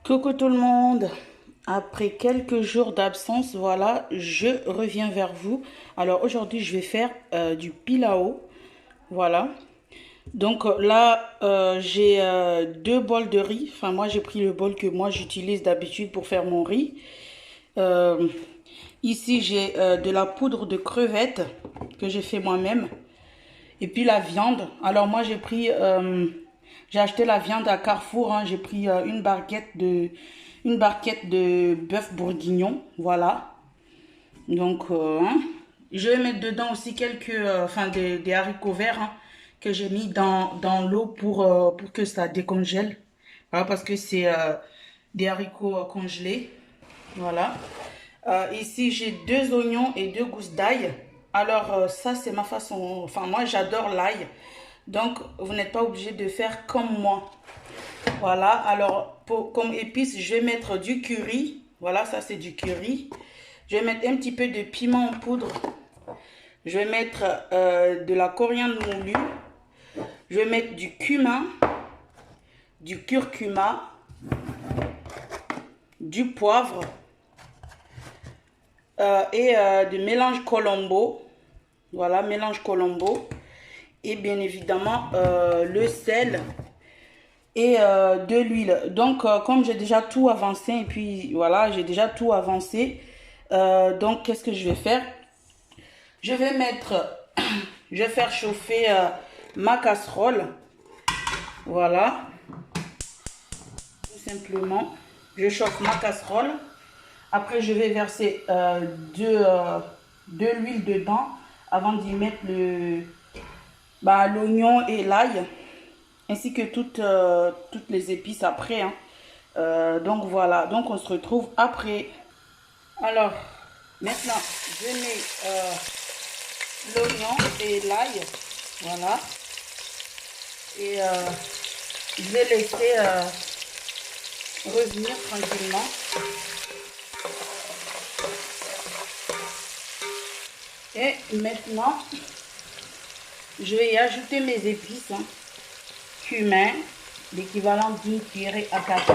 Coucou tout le monde. Après quelques jours d'absence, voilà, je reviens vers vous. Alors aujourd'hui, je vais faire du pilao. Voilà. Donc là, j'ai deux bols de riz. Enfin, moi, j'ai pris le bol que moi j'utilise d'habitude pour faire mon riz. Euh, Ici, j'ai de la poudre de crevettes que j'ai fait moi-même. Et puis la viande. Alors moi, j'ai acheté la viande à Carrefour, hein. J'ai pris une barquette de bœuf bourguignon, voilà. Donc, je vais mettre dedans aussi enfin des haricots verts, hein, que j'ai mis dans l'eau pour que ça décongèle. Voilà, parce que c'est des haricots congelés, voilà. Ici, j'ai deux oignons et deux gousses d'ail. Alors, ça, c'est ma façon. Enfin, moi, j'adore l'ail. Donc, vous n'êtes pas obligé de faire comme moi. Voilà. Alors, comme épice, je vais mettre du curry. Voilà, ça, c'est du curry. Je vais mettre un petit peu de piment en poudre. Je vais mettre de la coriandre moulue. Je vais mettre du cumin, du curcuma, du poivre et du mélange Colombo. Voilà, mélange Colombo. Et bien évidemment, le sel et de l'huile. Donc, comme j'ai déjà tout avancé, et puis voilà, j'ai déjà tout avancé. Donc, qu'est-ce que je vais faire? Je vais je vais faire chauffer ma casserole. Voilà, tout simplement. Je chauffe ma casserole. Après, je vais verser de l'huile dedans avant d'y mettre l'oignon et l'ail, ainsi que toutes les épices après, hein. Donc voilà, donc on se retrouve après. Alors, maintenant, je mets l'oignon et l'ail, voilà. Et je vais laisser revenir tranquillement. Et maintenant, je vais y ajouter mes épices, hein. Cumin, l'équivalent d'une cuillerée à café.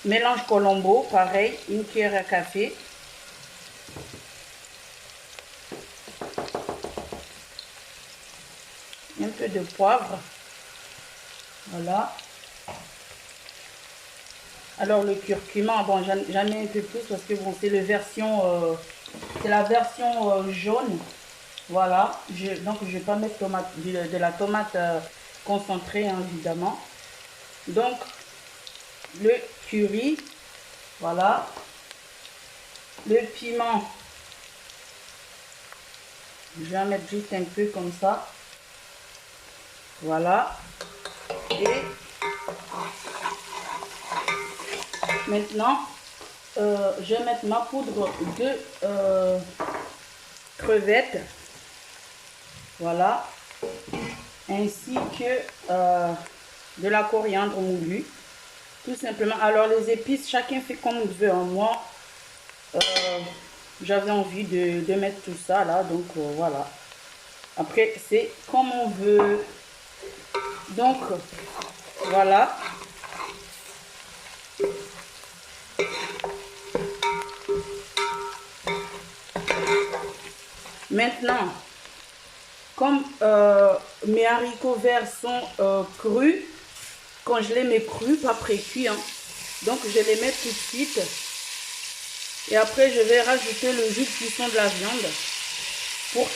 Mélange Colombo, pareil, une cuillère à café. Un peu de poivre. Voilà. Alors le curcuma, bon, j'en ai un peu plus parce que bon, c'est la version jaune. Voilà. Donc je vais pas mettre de la tomate concentrée, hein, évidemment. Donc le curry, voilà. Le piment, je vais en mettre juste un peu comme ça. Voilà. Et maintenant, je vais mettre ma poudre de crevettes. Voilà. Ainsi que de la coriandre moulue. Tout simplement. Alors, les épices, chacun fait comme il veut, hein. Moi, j'avais envie de mettre tout ça là. Donc, voilà. Après, c'est comme on veut. Donc, voilà. Maintenant, comme mes haricots verts sont crus, congelés mais crus, pas pré-cuits, hein, donc je les mets tout de suite. Et après, je vais rajouter le jus de cuisson de la viande pour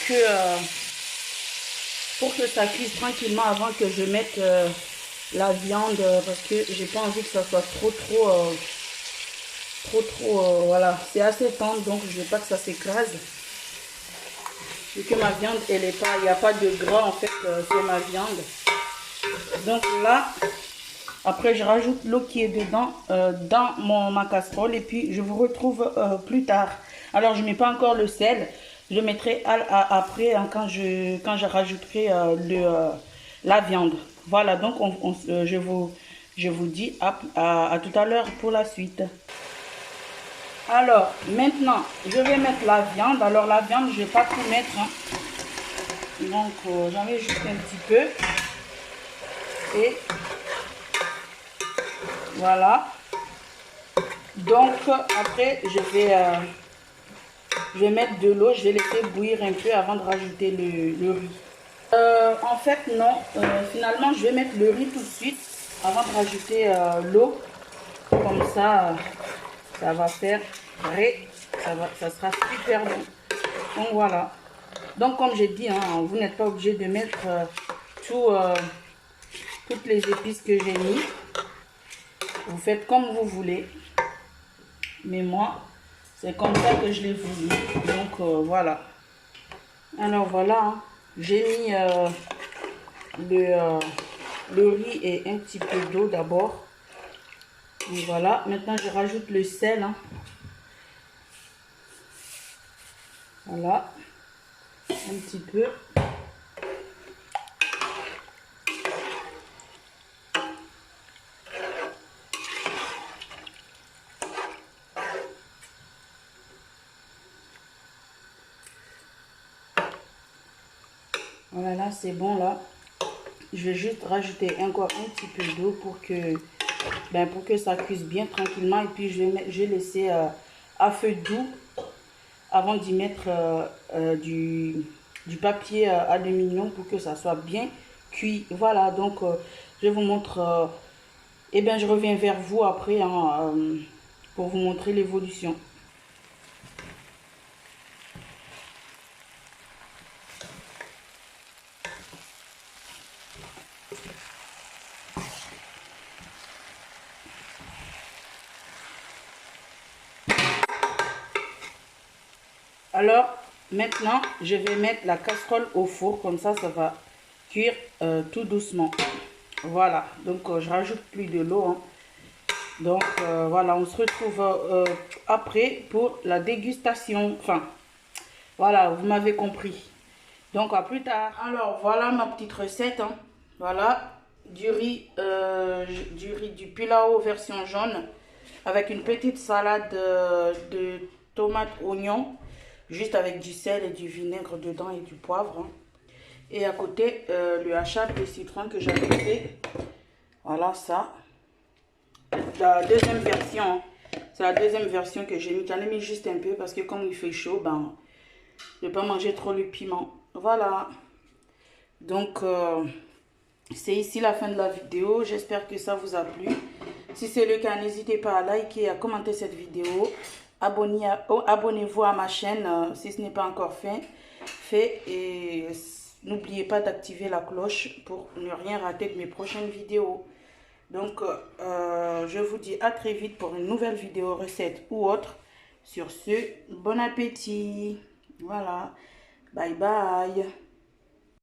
que ça cuise tranquillement avant que je mette la viande, parce que j'ai pas envie que ça soit trop, voilà, c'est assez tendre, donc je veux pas que ça s'écrase. Vu que ma viande, il n'y a pas de gras en fait sur ma viande. Donc là, après je rajoute l'eau qui est dedans dans ma casserole et puis je vous retrouve plus tard. Alors je ne mets pas encore le sel, je mettrai après, hein, quand je rajouterai la viande. Voilà, donc je vous dis à tout à l'heure pour la suite. Alors, maintenant, je vais mettre la viande. Alors, la viande, je ne vais pas tout mettre, hein. Donc, j'en mets juste un petit peu. Et Voilà. Donc après je vais mettre de l'eau, je vais laisser bouillir un peu avant de rajouter le riz. En fait non, finalement je vais mettre le riz tout de suite avant de rajouter l'eau. Comme ça, ça va faire vrai, ça sera super bon. Donc voilà. Donc comme j'ai dit, hein, vous n'êtes pas obligé de mettre toutes les épices que j'ai mis. Vous faites comme vous voulez. Mais moi, c'est comme ça que je l'ai voulu. Donc voilà. Alors voilà, hein. J'ai mis le riz et un petit peu d'eau d'abord. Voilà, maintenant je rajoute le sel. Hein. Voilà, un petit peu. Voilà, là c'est bon là. Je vais juste rajouter encore un petit peu d'eau pour que ça cuise bien tranquillement. Et puis je vais laisser à feu doux avant d'y mettre du papier aluminium pour que ça soit bien cuit. Voilà, donc je vous montre. Et bien je reviens vers vous après hein, pour vous montrer l'évolution. Alors, maintenant, je vais mettre la casserole au four. Comme ça va cuire tout doucement. Voilà. Donc, je rajoute plus de l'eau. Hein. Donc, voilà. On se retrouve après pour la dégustation. Enfin, voilà. Vous m'avez compris. Donc, à plus tard. Alors, voilà ma petite recette. Hein. Voilà. Du riz, du pilau version jaune. Avec une petite salade de tomates, oignons. Juste avec du sel et du vinaigre dedans et du poivre. Hein. Et à côté, le hachage de citron que j'avais fait. Voilà ça. La deuxième version. C'est la deuxième version que j'ai mis. J'en ai mis juste un peu parce que comme il fait chaud, ben, je ne vais pas manger trop le piment. Voilà. Donc, c'est ici la fin de la vidéo. J'espère que ça vous a plu. Si c'est le cas, n'hésitez pas à liker et à commenter cette vidéo. Abonnez-vous à ma chaîne si ce n'est pas encore fait. Et n'oubliez pas d'activer la cloche pour ne rien rater de mes prochaines vidéos. Donc, je vous dis à très vite pour une nouvelle vidéo recette ou autre. Sur ce, bon appétit. Voilà. Bye bye.